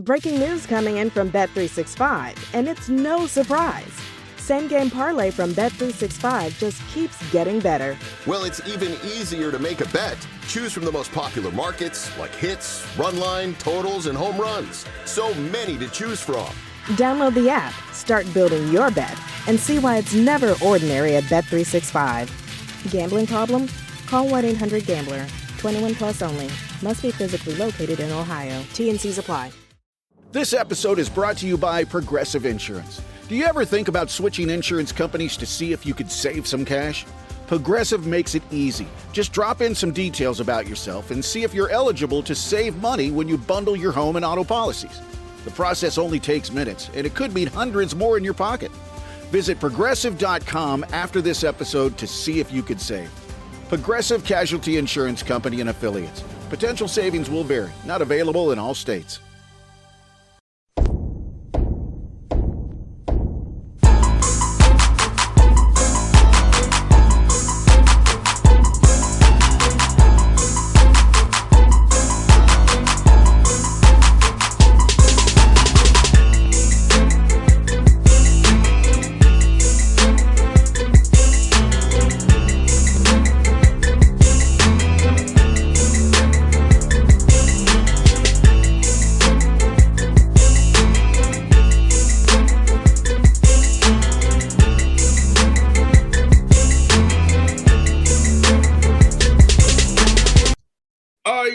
Breaking news coming in from Bet365, and it's no surprise. Same game parlay from Bet365 just keeps getting better. Well, it's even easier to make a bet. Choose from the most popular markets like hits, run line, totals, and home runs. So many to choose from. Download the app, start building your bet, and see why it's never ordinary at Bet365. Gambling problem? Call 1-800-GAMBLER. 21 plus only. Must be physically located in Ohio. T&Cs apply. This episode is brought to you by Progressive Insurance. Do you ever think about switching insurance companies to see if you could save some cash? Progressive makes it easy. Just drop in some details about yourself and see if you're eligible to save money when you bundle your home and auto policies. The process only takes minutes, and it could mean hundreds more in your pocket. Visit Progressive.com after this episode to see if you could save. Progressive Casualty Insurance Company and Affiliates. Potential savings will vary. Not available in all states.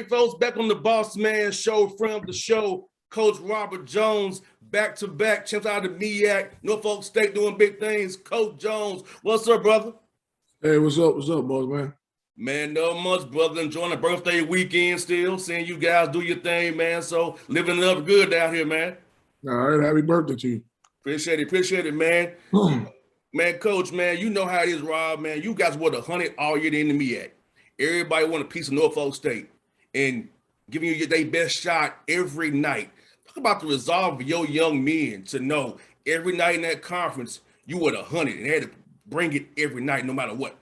Folks, back on the Bossman show, friend of the show, Coach Robert Jones, back-to-back champs out of the MEAC, Norfolk State doing big things. Coach Jones, what's up, brother? Hey, what's up, boss man? Man, not much, brother. Enjoying the birthday weekend still, seeing you guys do your thing, man. So living it up good down here, man. All right, happy birthday to you. Appreciate it, man. Man, Coach, man, you know how it is, Rob, man. You guys were the 100 all year in the MEAC. Everybody want a piece of Norfolk State and giving you their best shot every night. Talk about the resolve of your young men to know every night in that conference you were the 100 and had to bring it every night no matter what.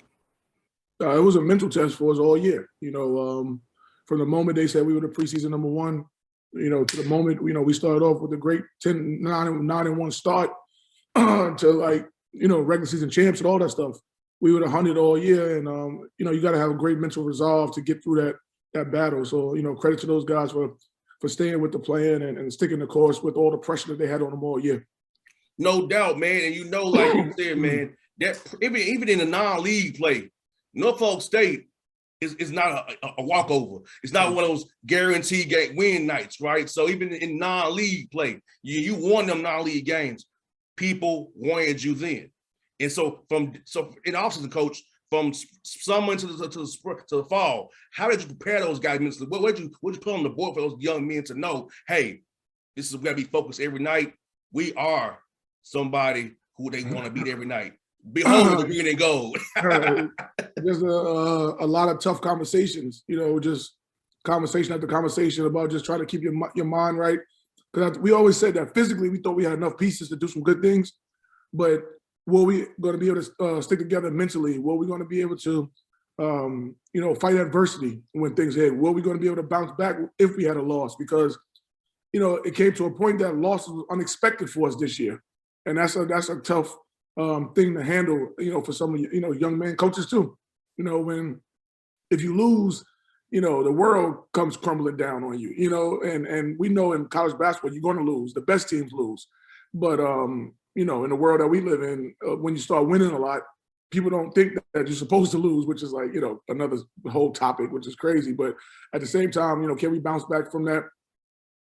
It was a mental test for us all year. From the moment they said we were the preseason number one, to the moment, we started off with a great 9-1 start to regular season champs and all that stuff. We were the 100 all year. And, you got to have a great mental resolve to get through that battle. So, credit to those guys for staying with the plan and sticking the course with all the pressure that they had on them all year. No doubt, man. And like you said, man, that even in the non-league play, Norfolk State is not a walkover. It's not one of those guaranteed win nights, right? So even in non-league play, you won them non-league games. People wanted you then. And so in the offseason, coach, from summer to the fall, how did you prepare those guys mentally? What did you put on the board for those young men to know, hey, this is going to be focused every night. We are somebody who they want to beat every night. Behold the green and gold. There's a lot of tough conversations, just conversation after conversation about just trying to keep your mind right. Because we always said that physically we thought we had enough pieces to do some good things, but were we going to be able to stick together mentally? Were we going to be able to, fight adversity when things hit? Were we going to be able to bounce back if we had a loss? Because, it came to a point that loss was unexpected for us this year. And that's a tough thing to handle, for some of young men coaches too. If you lose, the world comes crumbling down on you, and we know in college basketball, you're going to lose. The best teams lose. But, in the world that we live in, when you start winning a lot, people don't think that you're supposed to lose, which is like, another whole topic, which is crazy. But at the same time, can we bounce back from that?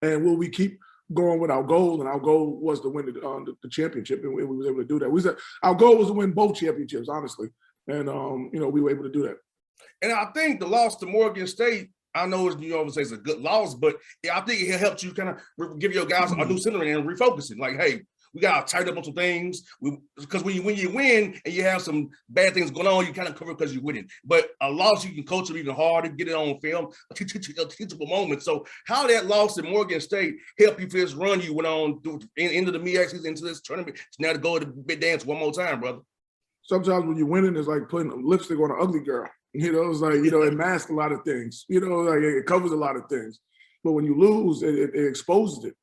And will we keep going with our goal? And our goal was to win the championship, and we was able to do that. We said our goal was to win both championships, honestly. And, we were able to do that. And I think the loss to Morgan State, I know you always say it's a good loss, but I think it helped you kind of give your guys a new centering and refocusing. Like, hey, we got to tighten up on some things because when you win and you have some bad things going on, you kind of cover because you're winning. But a loss, you can coach them even harder, get it on film, a teachable moment. So how that loss at Morgan State helped you for this run you went on into the MEAC season, into this tournament, now to go to the big dance one more time, brother? Sometimes when you're winning, it's like putting lipstick on an ugly girl. It's like, it masks a lot of things. Like it covers a lot of things. but when you lose, it exposes it.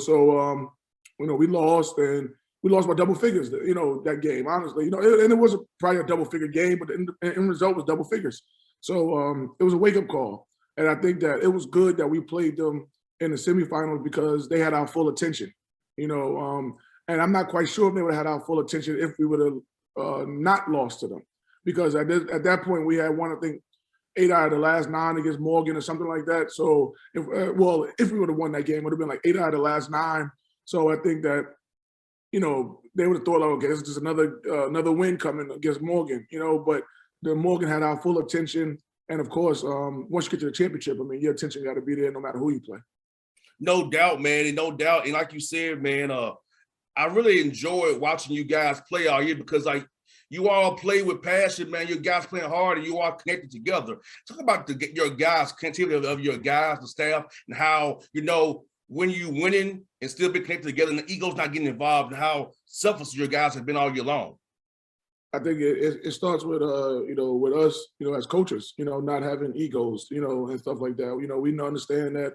So we lost, and we lost by double figures. That game, honestly. And it was probably a double figure game, but the end result was double figures. So it was a wake up call, and I think that it was good that we played them in the semifinals because they had our full attention. And I'm not quite sure if they would have had our full attention if we would have not lost to them, because at that point we had won, I think, 8 out of the last 9 against Morgan or something like that. So if we would have won that game, it would have been like 8 out of the last 9. So I think that they would have thought, like, okay, this is just another win coming against Morgan. But the Morgan had our full attention, and of course, once you get to the championship, I mean, your attention got to be there no matter who you play. No doubt, man, and no doubt. And like you said, man, I really enjoyed watching you guys play all year because, like, you all play with passion, man. Your guys playing hard, and you all connected together. Talk about your guys, connectivity of your guys, the staff, and how, when you winning and still be connected together and the ego's not getting involved, and how selfless your guys have been all year long. I think it starts with with us, as coaches, not having egos, and stuff like that. We understand that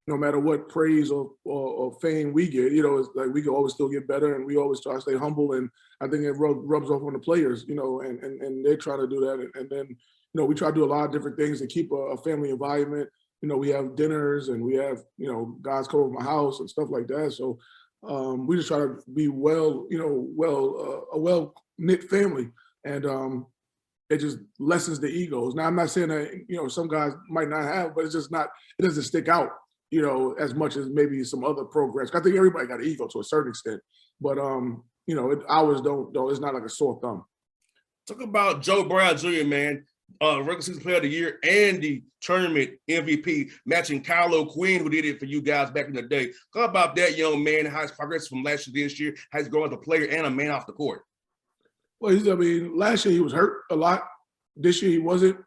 no matter what praise or fame we get, it's like we can always still get better, and we always try to stay humble. And I think it rubs off on the players, and they try to do that. And then, we try to do a lot of different things to keep a family environment. We have dinners, and we have, guys come over my house and stuff like that. So we just try to be a well-knit family. And it just lessens the egos. Now, I'm not saying that, some guys might not have, but it doesn't stick out, as much as maybe some other programs. I think everybody got an ego to a certain extent, but ours don't. It's not like a sore thumb. Talk about Joe Brown Jr., man, regular season player of the year and the tournament MVP, matching Kyle Quinn, who did it for you guys back in the day. Talk about that young man, how he's progressed from last year to this year, how he's growing as a player and a man off the court. Well, last year he was hurt a lot. This year he wasn't.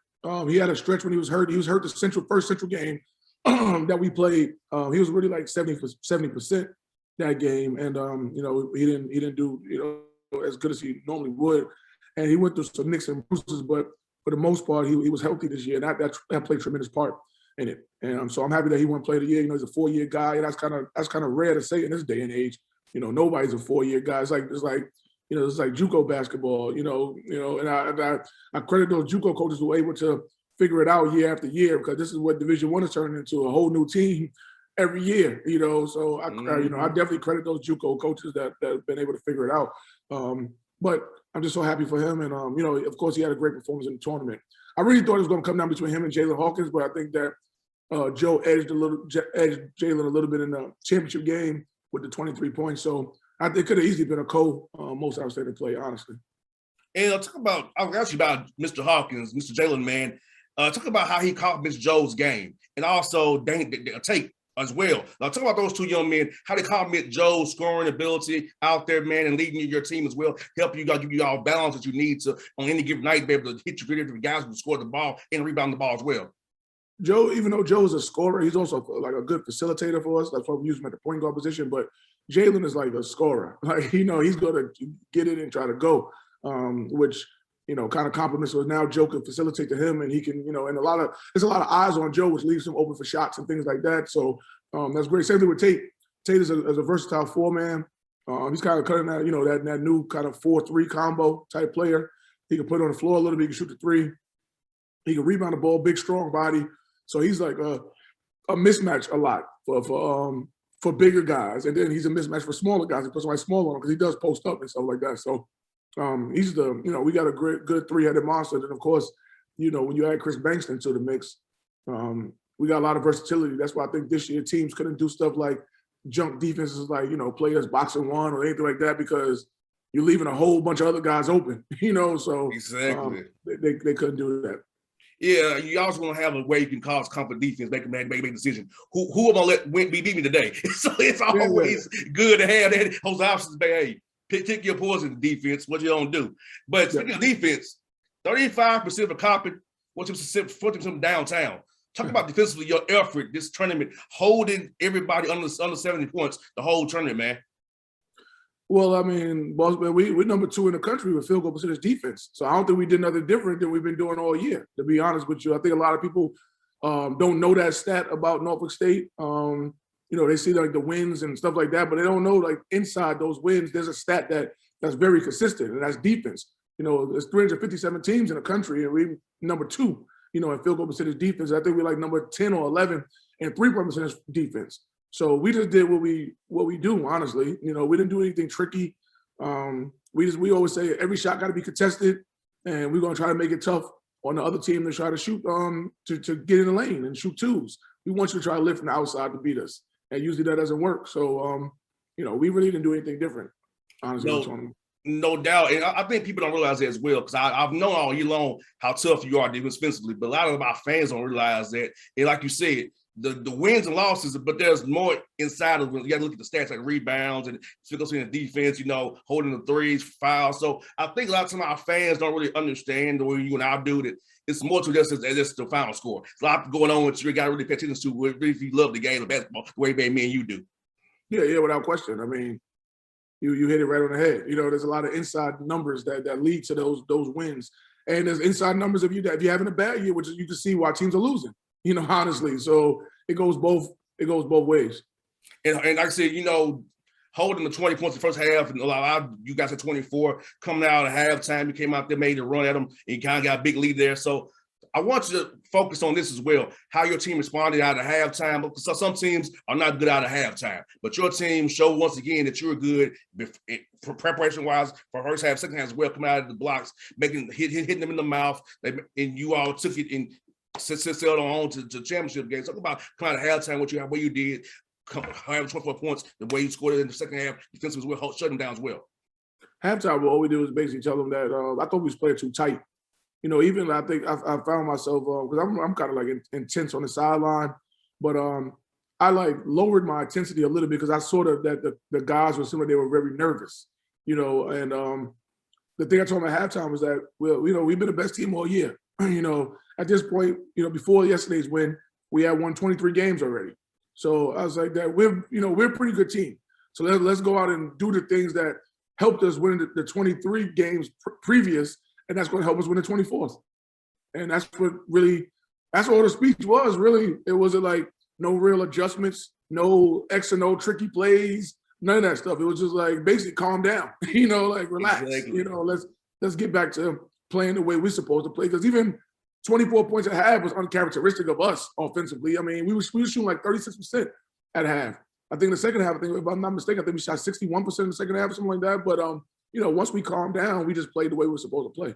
He had a stretch when he was hurt. He was hurt the first Central game that we played. He was really like 70% that game, and he didn't do as good as he normally would, and he went through some nicks and bruises, but for the most part he was healthy this year, and that played a tremendous part in it. And so I'm happy that he won Player of the Year. He's a 4-year guy, and that's kind of rare to say in this day and age. Nobody's a 4-year guy. It's like JUCO basketball. And I credit those JUCO coaches who were able to figure it out year after year, because this is what Division I is turning into, a whole new team every year. So I definitely credit those JUCO coaches that have been able to figure it out. But I'm just so happy for him, and of course he had a great performance in the tournament. I really thought it was going to come down between him and Jalen Hawkins, but I think that Joe edged Jalen a little bit in the championship game with the 23 points. So it could have easily been a most outstanding play, honestly. And I'll ask you about Mr. Hawkins, Mr. Jalen, man. Talk about how he compliments Joe's game, and also Tate as well. Now, talk about those two young men, how they compliment Joe's scoring ability out there, man, and leading your team as well, help you guys, give you all balance that you need to, on any given night, be able to hit your different guys who score the ball and rebound the ball as well. Joe, even though Joe is a scorer, he's also like a good facilitator for us. That's why we use him at the point guard position. But Jalen is like a scorer. Like, he's going to get it and try to go, which, kind of compliments. So now Joe can facilitate to him, and he can, and there's a lot of eyes on Joe, which leaves him open for shots and things like that. So that's great. Same thing with Tate. Tate is a versatile 4-man. He's kind of cutting that, that new kind of 4-3 combo type player. He can put it on the floor a little bit. He can shoot the 3. He can rebound the ball, big, strong body. So he's like a mismatch a lot for bigger guys. And then he's a mismatch for smaller guys. He puts somebody small on him because he does post up and stuff like that. So he's we got a good 3-headed monster. And then, of course, when you add Chris Bankston to the mix, we got a lot of versatility. That's why I think this year teams couldn't do stuff like jump defenses, like, players boxing one or anything like that, because you're leaving a whole bunch of other guys open, so exactly. They couldn't do that. Yeah, you also want to have a way you can cause competent defense, make a decision. Who am I let beat me today? So it's always good to have that. Those options, hey, pick your poison defense, what you don't do. But speaking of defense, 35% of Coppin, 40% downtown. Talk about defensively, your effort this tournament, holding everybody under 70 points the whole tournament, man. Well, I mean, Bossman, we're number 2 in the country with field goal percentage defense. So I don't think we did nothing different than we've been doing all year, to be honest with you. I think a lot of people don't know that stat about Norfolk State. They see like the wins and stuff like that, but they don't know like inside those wins, there's a stat that's very consistent, and that's defense. There's 357 teams in the country, and we're number 2, in field goal percentage defense. I think we're like number 10 or 11 in three-point percentage defense. So we just did what we do, honestly. We didn't do anything tricky. We always say every shot got to be contested, and we're gonna try to make it tough on the other team to try to shoot to get in the lane and shoot twos. We want you to try to lift from the outside to beat us, and usually that doesn't work. So we really didn't do anything different, honestly. No doubt, and I think people don't realize that as well, because I've known all year long how tough you are defensively, but a lot of our fans don't realize that. And like you said, the wins and losses, but there's more inside of it. You got to look at the stats like rebounds and focusing in the defense, holding the threes, fouls. So I think a lot of times our fans don't really understand the way you and I do it. It's more to just the final score. It's a lot going on with you. You got to really pay attention to if you love the game of basketball the way me and you do. Yeah, without question. I mean, you hit it right on the head. There's a lot of inside numbers that lead to those wins, and there's inside numbers if you're having a bad year, which is you can see why teams are losing. Honestly, so it goes both ways. And like I said, holding the 20 points in the first half, and a lot of you guys at 24 coming out at halftime. You came out there, made a run at them, and you kind of got a big lead there. So I want you to focus on this as well, how your team responded out of halftime. So some teams are not good out of halftime, but your team showed once again that you're good preparation-wise for first half, second half as well, coming out of the blocks, hitting them in the mouth, and you all took it and sailed on to championship games. Talk about coming out of halftime, what you did, having 24 points, the way you scored it in the second half, defense was well, shutting down as well. Halftime, all we did was basically tell them that I thought we was playing too tight. Even I think I found myself because I'm kind of like intense on the sideline, but I like lowered my intensity a little bit because I saw that the guys were similar. They were very nervous, and the thing I told them at halftime was that we've been the best team all year. At this point, before yesterday's win, we had won 23 games already. So I was like that we're a pretty good team. So let's go out and do the things that helped us win the 23 games previous. And that's going to help us win the 24th. And that's all the speech was, really. It wasn't like no real adjustments, no X and O tricky plays, none of that stuff. It was just like basically calm down, like relax. Exactly. Let's get back to playing the way we're supposed to play. Because even 24 points at half was uncharacteristic of us offensively. I mean, we were shooting like 36% at half. I think in the second half, if I'm not mistaken, I think we shot 61% in the second half or something like that. But once we calmed down, we just played the way we were supposed to play.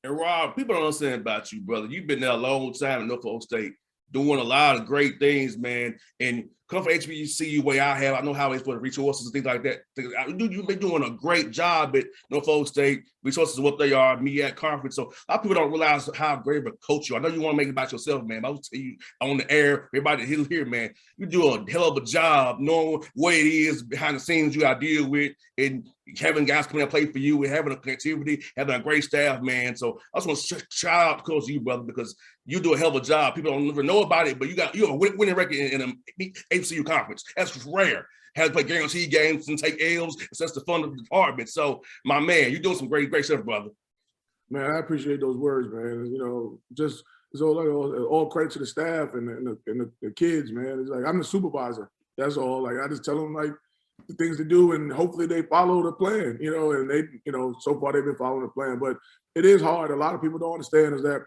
And Rob, people don't understand about you, brother. You've been there a long time in Norfolk State, doing a lot of great things, man. And come from HBCU way I have. I know how it's for the resources and things like that. You've been doing a great job at Norfolk State. Resources are what they are, MEAC conference. So a lot of people don't realize how great of a coach you are. I know you want to make it about yourself, man. But I'll tell you on the air, everybody here, man, you do a hell of a job knowing what it is behind the scenes you got to deal with and having guys coming and play for you and having a connectivity, having a great staff, man. So I just want to shout out to you, brother, because you do a hell of a job. People don't ever know about it, but you're a winning record in an HBCU conference. That's rare. Have to play guaranteed games and take L's. That's the fun of the department. So, my man, you're doing some great stuff, brother. Man, I appreciate those words, man. Just it's all credit to the staff and the kids, man. It's like I'm the supervisor. That's all. Like I just tell them like the things to do, and hopefully they follow the plan. And they, so far they've been following the plan. But it is hard. A lot of people don't understand is that,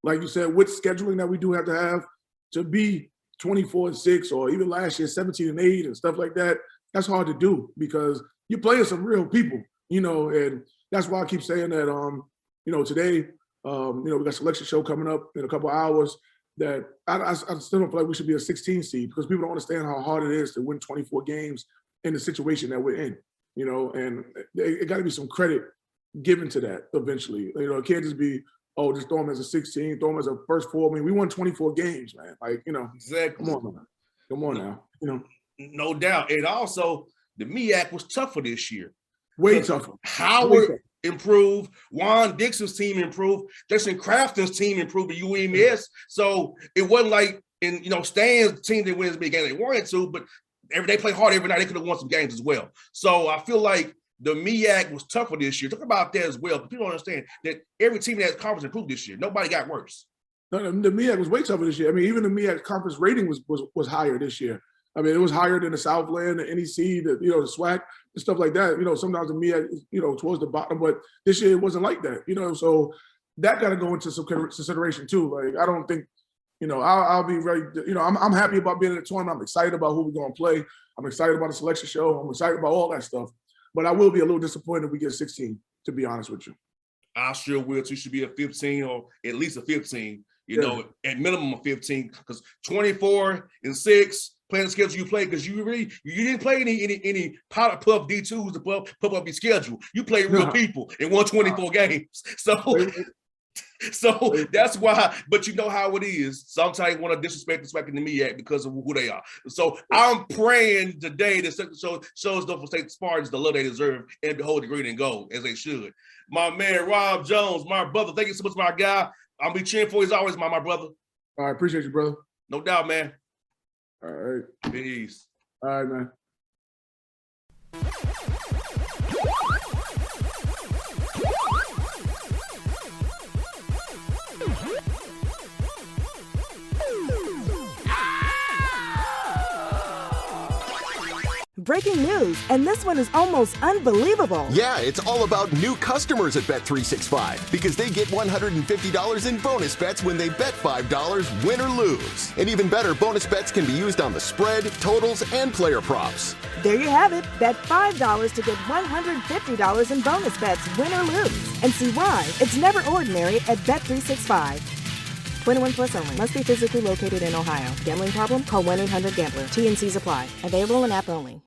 like you said, with scheduling that we do have to be 24-6, or even last year 17-8 and stuff like that. That's hard to do because you're playing some real people, and that's why I keep saying that. Today, we got selection show coming up in a couple of hours. That I still don't feel like we should be a 16 seed because people don't understand how hard it is to win 24 games in the situation that we're in. And it got to be some credit given to that eventually. It can't just be, just throw them as a 16, throw them as a first four. I mean, we won 24 games, man. Like, Exactly. Come on now. No doubt. And also, the MEAC was tougher this year. Way tougher. Howard improved. Juan Dixon's team improved. Jason Crafton's team improved at UMS. So it wasn't like, Stan's team that wins big game they wanted to, but they play hard every night. They could have won some games as well. So I feel like the MEAC was tougher this year. Talk about that as well. But people don't understand that every team in that conference improved this year. Nobody got worse. No, the MEAC was way tougher this year. I mean, even the MEAC conference rating was higher this year. I mean, it was higher than the Southland, the NEC, the SWAC, and stuff like that. Sometimes the MEAC, towards the bottom, but this year it wasn't like that. So that got to go into some consideration too. Like, I don't think, I'll be very, I'm happy about being in the tournament. I'm excited about who we're going to play. I'm excited about the selection show. I'm excited about all that stuff. But I will be a little disappointed if we get 16, to be honest with you. I sure will too. Should be a 15 or at least a 15. At minimum of 15, because 24 and 6 playing the schedule you play, because you didn't play any powder puff D2s to puff up your schedule. You played real people and won 24 games. So that's why. But you know how it is. Sometimes you want to disrespect the MEAC because of who they are. So I'm praying today that shows the State Spartans the love they deserve and behold the green and gold as they should. My man Rob Jones, my brother. Thank you so much, my guy. I'll be cheering for you as always, my brother. All right, appreciate you, brother. No doubt, man. All right. Peace. All right, man. Breaking news, and this one is almost unbelievable. Yeah, it's all about new customers at Bet365 because they get $150 in bonus bets when they bet $5, win or lose. And even better, bonus bets can be used on the spread, totals, and player props. There you have it. Bet $5 to get $150 in bonus bets, win or lose. And see why it's never ordinary at Bet365. 21 plus only. Must be physically located in Ohio. Gambling problem? Call 1-800-GAMBLER. T&Cs apply. Available in app only.